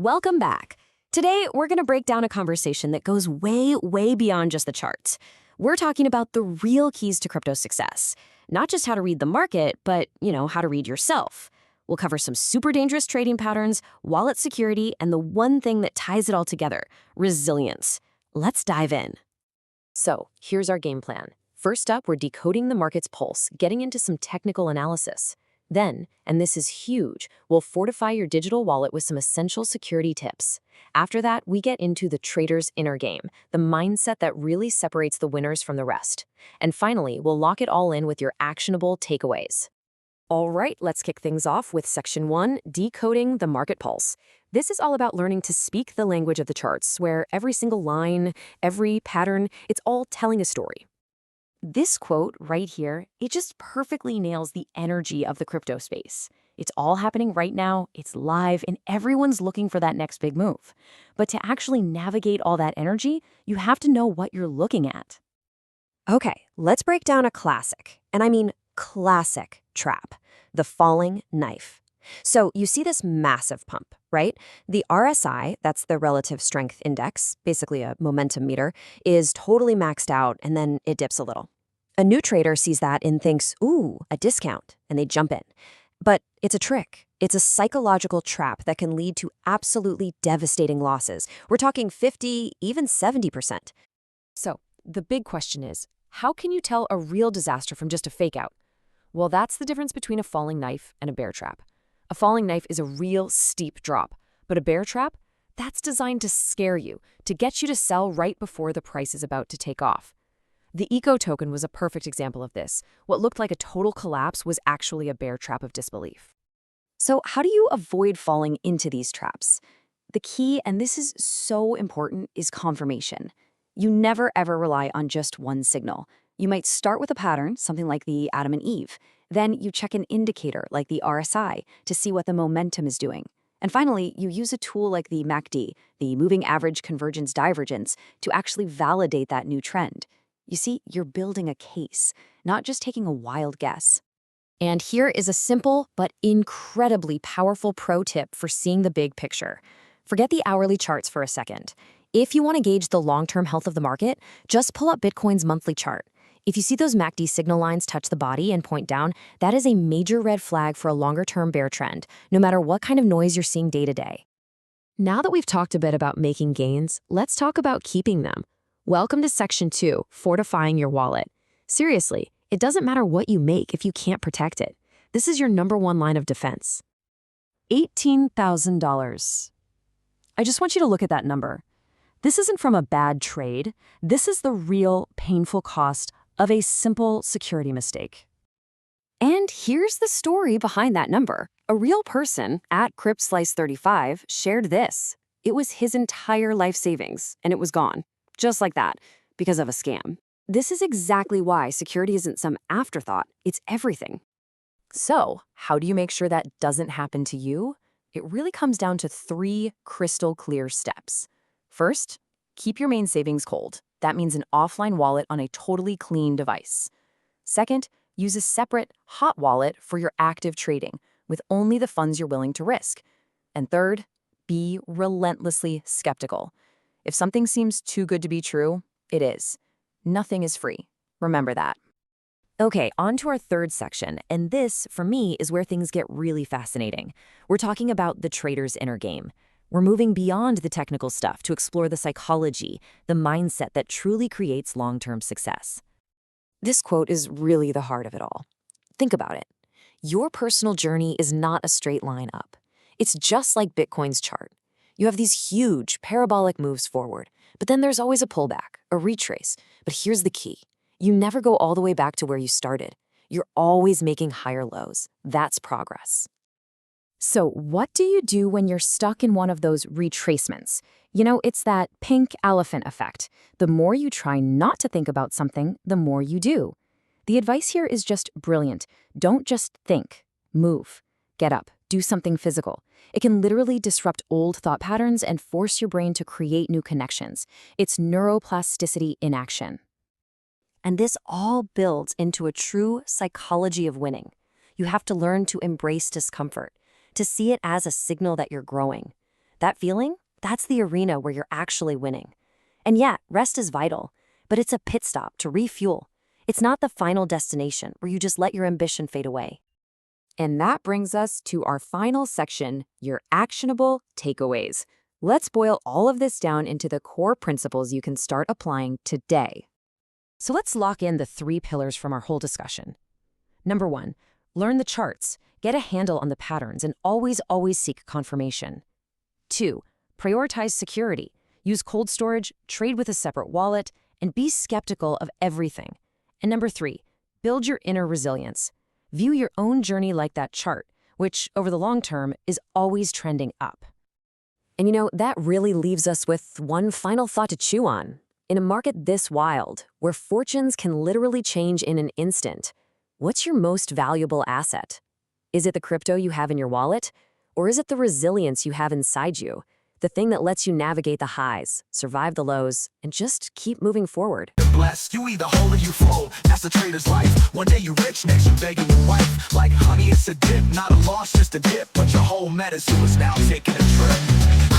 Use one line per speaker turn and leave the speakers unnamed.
Welcome back. Today, we're going to break down a conversation that goes way, way beyond just the charts. We're talking about the real keys to crypto success. Not just how to read the market, but, how to read yourself. We'll cover some super dangerous trading patterns, wallet security, and the one thing that ties it all together, resilience. Let's dive in. So, here's our game plan. First up, we're decoding the market's pulse, getting into some technical analysis. Then, and this is huge, we'll fortify your digital wallet with some essential security tips. After that, we get into the trader's inner game, the mindset that really separates the winners from the rest. And finally, we'll lock it all in with your actionable takeaways. All right, let's kick things off with Section 1, Decoding the Market Pulse. This is all about learning to speak the language of the charts, where every single line, every pattern, it's all telling a story. This quote right here, it just perfectly nails the energy of the crypto space. It's all happening right now, it's live, and everyone's looking for that next big move. But to actually navigate all that energy, you have to know what you're looking at. Okay, let's break down a classic, and I mean classic trap, the falling knife. So you see this massive pump, right? The RSI, that's the relative strength index, basically a momentum meter, is totally maxed out and then it dips a little. A new trader sees that and thinks, ooh, a discount, and they jump in. But it's a trick. It's a psychological trap that can lead to absolutely devastating losses. We're talking 50, even 70%. So the big question is, how can you tell a real disaster from just a fake out? Well, that's the difference between a falling knife and a bear trap. A falling knife is a real steep drop, but a bear trap, that's designed to scare you, to get you to sell right before the price is about to take off. The ECO token was a perfect example of this. What looked like a total collapse was actually a bear trap of disbelief. So how do you avoid falling into these traps? The key, and this is so important, is confirmation. You never ever rely on just one signal. You might start with a pattern, something like the Adam and Eve. Then you check an indicator like the RSI to see what the momentum is doing. And finally, you use a tool like the MACD, the Moving Average Convergence Divergence, to actually validate that new trend. You see, you're building a case, not just taking a wild guess. And here is a simple but incredibly powerful pro tip for seeing the big picture. Forget the hourly charts for a second. If you want to gauge the long-term health of the market, just pull up Bitcoin's monthly chart. If you see those MACD signal lines touch the body and point down, that is a major red flag for a longer-term bear trend, no matter what kind of noise you're seeing day to day. Now that we've talked a bit about making gains, let's talk about keeping them. Welcome to Section 2, Fortifying Your Wallet. Seriously, it doesn't matter what you make if you can't protect it. This is your number one line of defense. $18,000. I just want you to look at that number. This isn't from a bad trade. This is the real, painful cost of a simple security mistake. And here's the story behind that number. A real person at CryptSlice35 shared this. It was his entire life savings, and it was gone. Just like that, because of a scam. This is exactly why security isn't some afterthought, it's everything. So, how do you make sure that doesn't happen to you? It really comes down to 3 crystal clear steps. First, keep your main savings cold. That means an offline wallet on a totally clean device. Second, use a separate hot wallet for your active trading, with only the funds you're willing to risk. And third, be relentlessly skeptical. If something seems too good to be true, it is. Nothing is free. Remember that. Okay, on to our third section, and this, for me, is where things get really fascinating. We're talking about the trader's inner game. We're moving beyond the technical stuff to explore the psychology, the mindset that truly creates long-term success. This quote is really the heart of it all. Think about it. Your personal journey is not a straight line up. It's just like Bitcoin's chart. You have these huge parabolic moves forward, but then there's always a pullback, a retrace. But here's the key. You never go all the way back to where you started. You're always making higher lows. That's progress. So what do you do when you're stuck in one of those retracements? It's that pink elephant effect. The more you try not to think about something, the more you do. The advice here is just brilliant. Don't just think. Move. Get up. Do something physical. It can literally disrupt old thought patterns and force your brain to create new connections. It's neuroplasticity in action. And this all builds into a true psychology of winning. You have to learn to embrace discomfort, to see it as a signal that you're growing. That feeling? That's the arena where you're actually winning. And yeah, rest is vital, but it's a pit stop to refuel. It's not the final destination where you just let your ambition fade away.
And that brings us to our final section, your actionable takeaways. Let's boil all of this down into the core principles you can start applying today.
So let's lock in the 3 pillars from our whole discussion. Number 1, learn the charts, get a handle on the patterns, and always seek confirmation. 2, prioritize security. Use cold storage, trade with a separate wallet, and be skeptical of everything. And number 3, build your inner resilience. View your own journey like that chart, which, over the long term, is always trending up. And that really leaves us with one final thought to chew on. In a market this wild, where fortunes can literally change in an instant, what's your most valuable asset? Is it the crypto you have in your wallet? Or is it the resilience you have inside you? The thing that lets you navigate the highs, survive the lows, and just keep moving forward.
Blessed, you either hold or you fold. That's the trader's life. One day you're rich, next you're begging your wife. Like honey, it's a dip, not a loss, just a dip. But your whole medicine is now taking a trip.